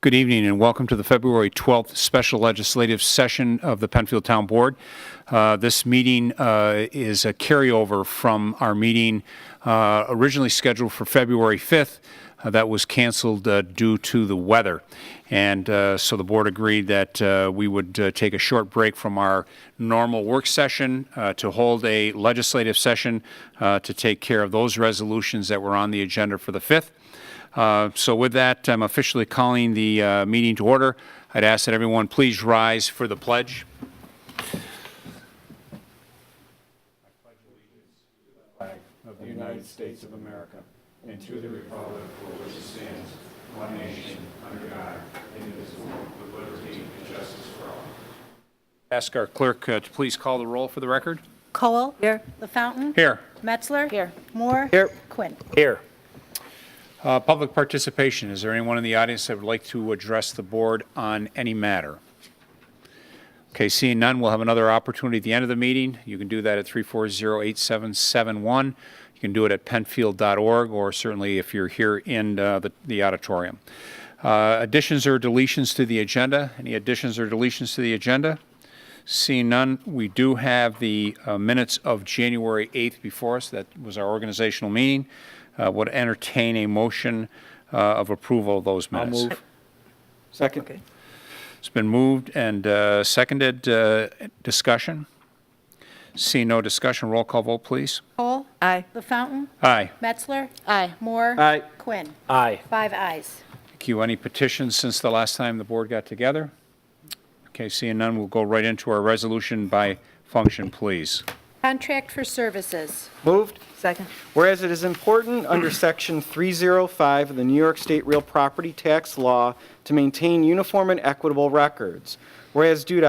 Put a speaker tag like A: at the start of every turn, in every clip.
A: Good evening and welcome to the February 12th special legislative session of the Penfield Town Board. This meeting is a carryover from our meeting originally scheduled for February 5th. That was canceled due to the weather. And so the board agreed that we would take a short break from our normal work session to hold a legislative session to take care of those resolutions that were on the agenda for the 5th. So with that, I'm officially calling the meeting to order. I'd ask that everyone please rise for the pledge. I pledge allegiance to the flag of the United States of America and to the republic for which it stands, one nation, under God, indivisible, with liberty and justice for all. Ask our clerk to please call the roll for the record.
B: Cole. Here. LaFountain.
A: Here.
B: Metzler. Here. Moore.
C: Here.
B: Quinn.
C: Here.
A: Public participation. Is there anyone in the audience that would like to address the board on any matter? Okay, seeing none, we'll have another opportunity at the end of the meeting. You can do that at 340-8771. You can do it at penfield.org, or certainly if you're here in the auditorium. Additions or deletions to the agenda? Any additions or deletions to the agenda? Seeing none, we do have the minutes of January 8th before us. That was our organizational meeting. Would entertain a motion of approval of those minutes.
C: I'll move. Second. Okay.
A: It's been moved and seconded. Discussion? Seeing no discussion, roll call vote, please.
B: Cole.
C: Aye.
B: LaFountain.
A: Aye.
B: Metzler. Aye. Moore.
C: Aye.
B: Quinn.
C: Aye.
B: 5 ayes.
A: Thank you. Any petitions since the last time the board got together? Okay, seeing none, we'll go right into our resolution by function, please.
B: Contract for services.
C: Moved.
B: Second.
C: Whereas it is important under Section 305 of the New York State Real Property Tax Law to maintain uniform and equitable records. Whereas due to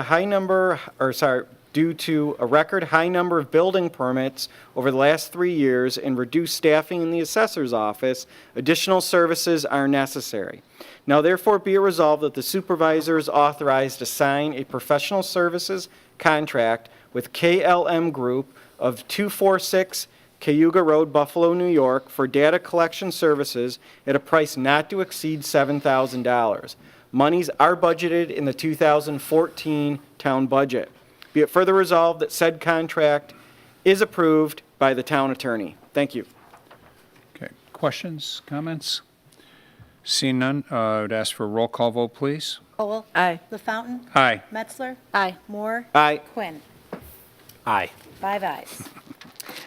C: a record high number of building permits over the last 3 years and reduced staffing in the assessor's office, additional services are necessary. Now therefore be it resolved that the supervisor is authorized to sign a professional services contract with KLM Group of 246 Cayuga Road, Buffalo, New York, for data collection services at a price not to exceed $7,000. Monies are budgeted in the 2014 town budget. Be it further resolved that said contract is approved by the town attorney. Thank you.
A: Okay, questions, comments? Seeing none, I would ask for a roll call vote, please.
B: Cole. Aye. LaFountain.
A: Aye.
B: Metzler. Aye. Moore.
C: Aye.
B: Quinn.
C: Aye.
B: 5 ayes.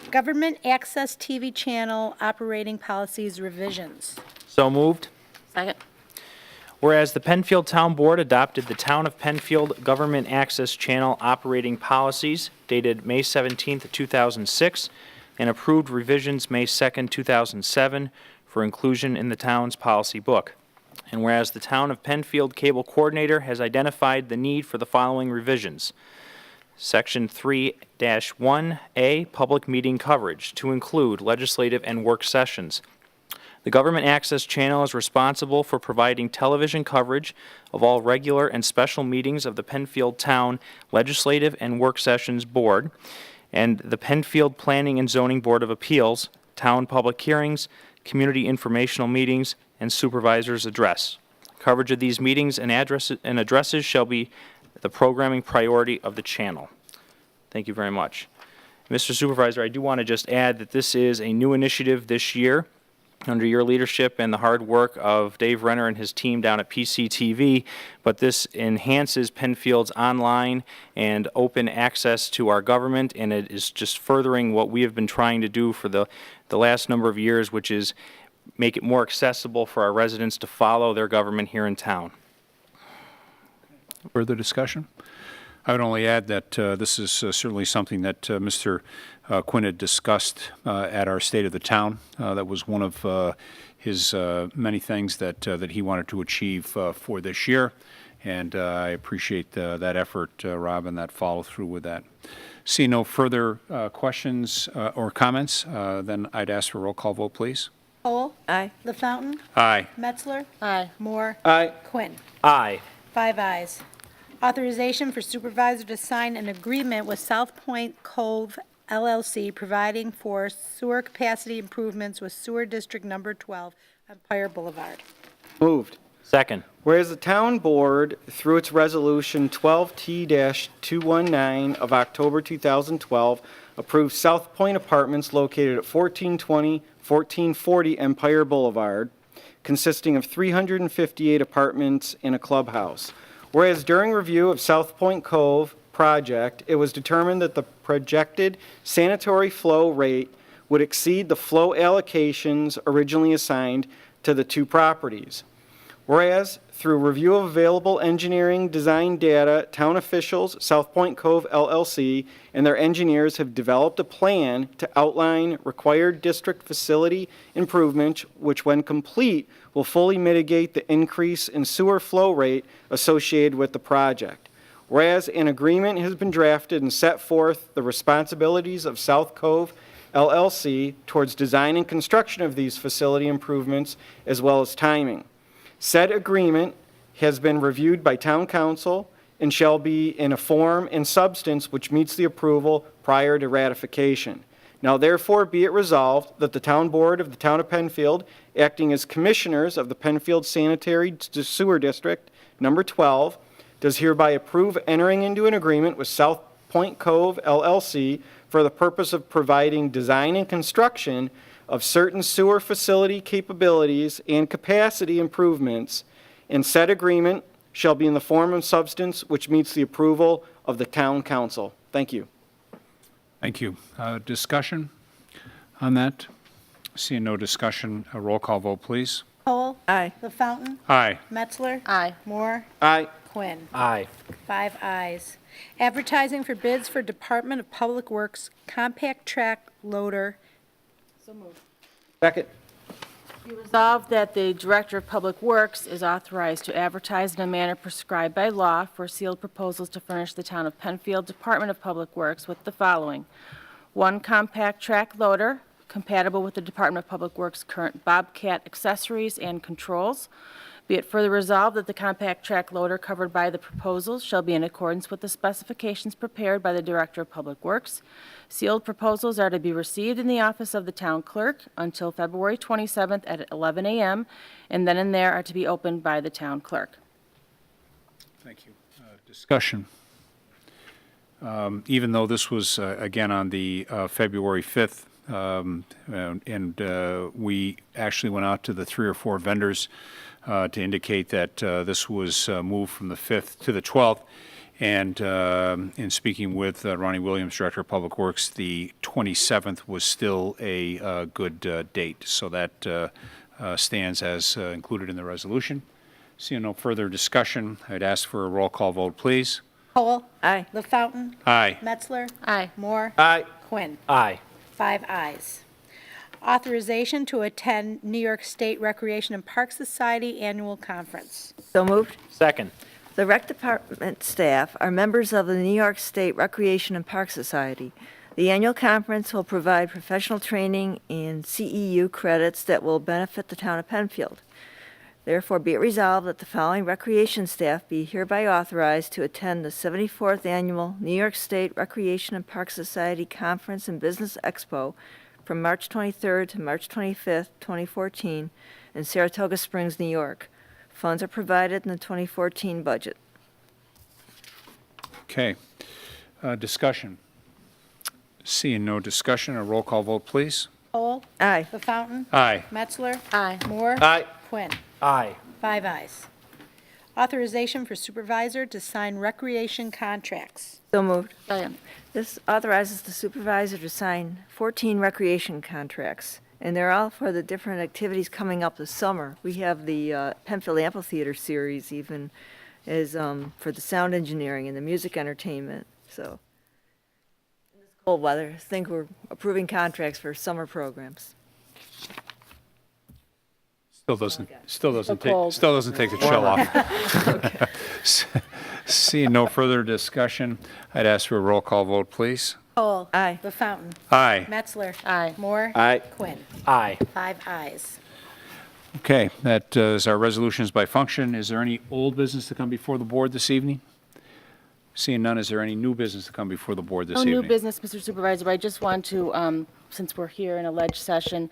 B: Government Access TV Channel Operating Policies Revisions.
D: So moved.
B: Second.
D: Whereas the Penfield Town Board adopted the Town of Penfield Government Access Channel Operating Policies dated May 17, 2006, and approved revisions May 2, 2007, for inclusion in the town's policy book. And whereas the Town of Penfield Cable Coordinator has identified the need for the following revisions. Section 3-1A, Public Meeting Coverage, to include legislative and work sessions. The Government Access Channel is responsible for providing television coverage of all regular and special meetings of the Penfield Town Legislative and Work Sessions Board and the Penfield Planning and Zoning Board of Appeals, town public hearings, community informational meetings, and supervisor's address. Coverage of these meetings and addresses shall be the programming priority of the channel. Thank you very much. Mr. Supervisor, I do want to just add that this is a new initiative this year under your leadership and the hard work of Dave Renner and his team down at PCTV, but this enhances Penfield's online and open access to our government, and it is just furthering what we have been trying to do for the last number of years, which is make it more accessible for our residents to follow their government here in town.
A: Further discussion? I would only add that this is certainly something that Mr. Quinn had discussed at our State of the Town. That was one of his many things that he wanted to achieve for this year, and I appreciate that effort, Rob, and that follow-through with that. See no further questions or comments, then I'd ask for a roll call vote, please.
B: Cole. Aye. LaFountain.
A: Aye.
B: Metzler. Aye. Moore.
C: Aye.
B: Quinn.
D: Aye.
B: 5 ayes. Authorization for supervisor to sign an agreement with South Point Cove LLC providing for sewer capacity improvements with Sewer District Number 12 on Empire Boulevard.
C: Moved.
D: Second.
C: Whereas the town board, through its resolution 12T-219 of October 2012, approved South Point Apartments located at 1420, 1440 Empire Boulevard, consisting of 358 apartments and a clubhouse. Whereas during review of South Point Cove project, it was determined that the projected sanitary flow rate would exceed the flow allocations originally assigned to the two properties. Whereas, through review of available engineering design data, town officials, South Point Cove LLC, and their engineers have developed a plan to outline required district facility improvements, which when complete, will fully mitigate the increase in sewer flow rate associated with the project. Whereas an agreement has been drafted and set forth the responsibilities of South Cove LLC towards design and construction of these facility improvements, as well as timing. Said agreement has been reviewed by town council and shall be in a form and substance which meets the approval prior to ratification. Now therefore be it resolved that the town board of the town of Penfield, acting as commissioners of the Penfield Sanitary Sewer District, number 12, does hereby approve entering into an agreement with South Point Cove LLC for the purpose of providing design and construction of certain sewer facility capabilities and capacity improvements, and said agreement shall be in the form and substance which meets the approval of the town council. Thank you.
A: Thank you. Discussion on that? Seeing no discussion, a roll call vote, please.
B: Cole.
E: Aye.
B: LaFountain.
A: Aye.
B: Metzler.
E: Aye.
B: Moore.
C: Aye.
B: Quinn.
D: Aye.
B: 5 ayes. Advertising for bids for Department of Public Works compact track loader.
C: Second.
E: Be resolved that the Director of Public Works is authorized to advertise in a manner prescribed by law for sealed proposals to furnish the town of Penfield Department of Public Works with the following: 1 compact track loader compatible with the Department of Public Works' current Bobcat accessories and controls. Be it further resolved that the compact track loader covered by the proposals shall be in accordance with the specifications prepared by the Director of Public Works. Sealed proposals are to be received in the office of the town clerk until February 27th at 11 a.m., and then and there are to be opened by the town clerk.
A: Thank you. Discussion. Even though this was, again, on the February 5th, and we actually went out to the 3 or 4 vendors to indicate that this was moved from the 5th to the 12th. And in speaking with Ronnie Williams, Director of Public Works, the 27th was still a good date. So that stands as included in the resolution. Seeing no further discussion, I'd ask for a roll call vote, please.
B: Cole.
E: Aye.
B: LaFountain.
A: Aye.
B: Metzler.
E: Aye.
B: Moore.
C: Aye.
B: Quinn.
D: Aye.
B: 5 ayes. Authorization to attend New York State Recreation and Park Society Annual Conference.
F: So moved.
D: Second.
F: The Rec Department staff are members of the New York State Recreation and Park Society. The annual conference will provide professional training and CEU credits that will benefit the town of Penfield. Therefore, be it resolved that the following recreation staff be hereby authorized to attend the 74th Annual New York State Recreation and Park Society Conference and Business Expo from March 23rd to March 25th, 2014, in Saratoga Springs, New York. Funds are provided in the 2014 budget.
A: Okay. Discussion. Seeing no discussion, a roll call vote, please.
B: Cole.
F: Aye.
B: LaFountain.
A: Aye.
B: Metzler.
E: Aye.
B: Moore.
C: Aye.
B: Quinn.
D: Aye.
B: 5 ayes. Authorization for Supervisor to sign recreation contracts.
F: So moved.
E: Second.
F: This authorizes the supervisor to sign 14 recreation contracts, and they're all for the different activities coming up this summer. We have the Penfield Amphitheater Series even is for the sound engineering and the music entertainment. So in this cold weather, I think we're approving contracts for summer programs.
A: Still doesn't
E: cold.
A: take the chill off. Seeing no further discussion, I'd ask for a roll call vote, please.
B: Cole.
F: Aye.
B: LaFountain.
A: Aye.
B: Metzler.
E: Aye.
B: Moore.
C: Aye.
B: Quinn.
D: Aye.
B: 5 ayes.
A: Okay, that is our resolutions by function. Is there any old business to come before the board this evening? Seeing none, is there any new business to come before the board this
E: No
A: evening?
E: new business, Mr. Supervisor, but I just want to, since we're here in a ledge session,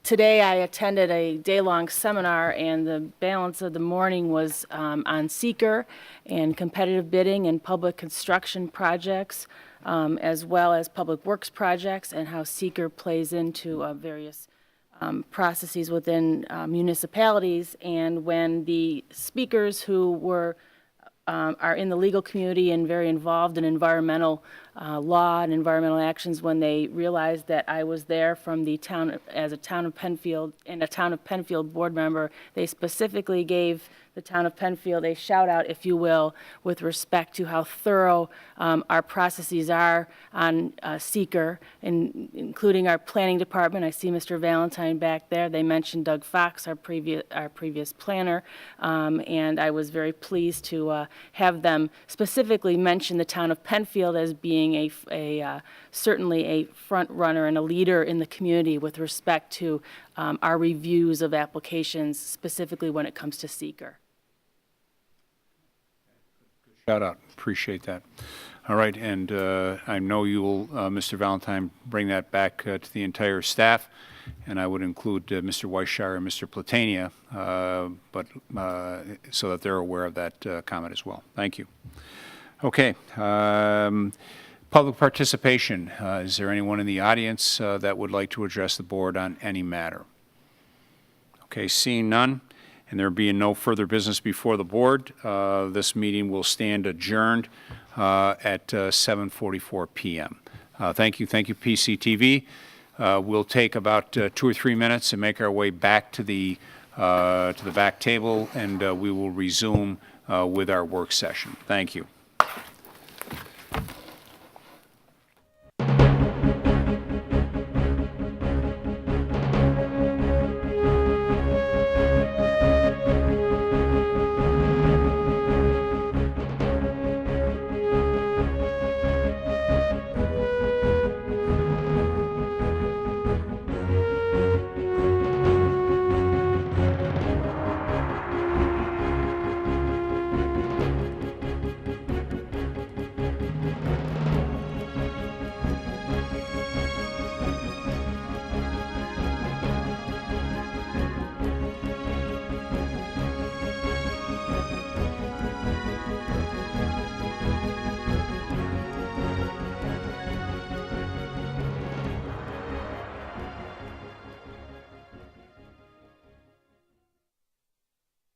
E: today I attended a day-long seminar, and the balance of the morning was on seeker and competitive bidding and public construction projects, as well as public works projects, and how seeker plays into various processes within municipalities. And when the speakers who were are in the legal community and very involved in environmental law and environmental actions, when they realized that I was there from the town, as a town of Penfield, and a town of Penfield board member, they specifically gave the town of Penfield a shout out, if you will, with respect to how thorough our processes are on seeker, including our planning department. I see Mr. Valentine back there. They mentioned Doug Fox, our previous planner, and I was very pleased to have them specifically mention the town of Penfield as being certainly a front runner and a leader in the community with respect to our reviews of applications, specifically when it comes to seeker.
A: Shout out, appreciate that. All right, and I know you will, Mr. Valentine, bring that back to the entire staff, and I would include Mr. Weisshire and Mr. Platania, but so that they're aware of that comment as well. Thank you. Okay, public participation. Is there anyone in the audience that would like to address the board on any matter? Okay, seeing none, and there being no further business before the board, this meeting will stand adjourned at 7:44 p.m. Thank you, PCTV. We'll take about 2 or 3 minutes and make our way back to the back table, and we will resume with our work session. Thank you.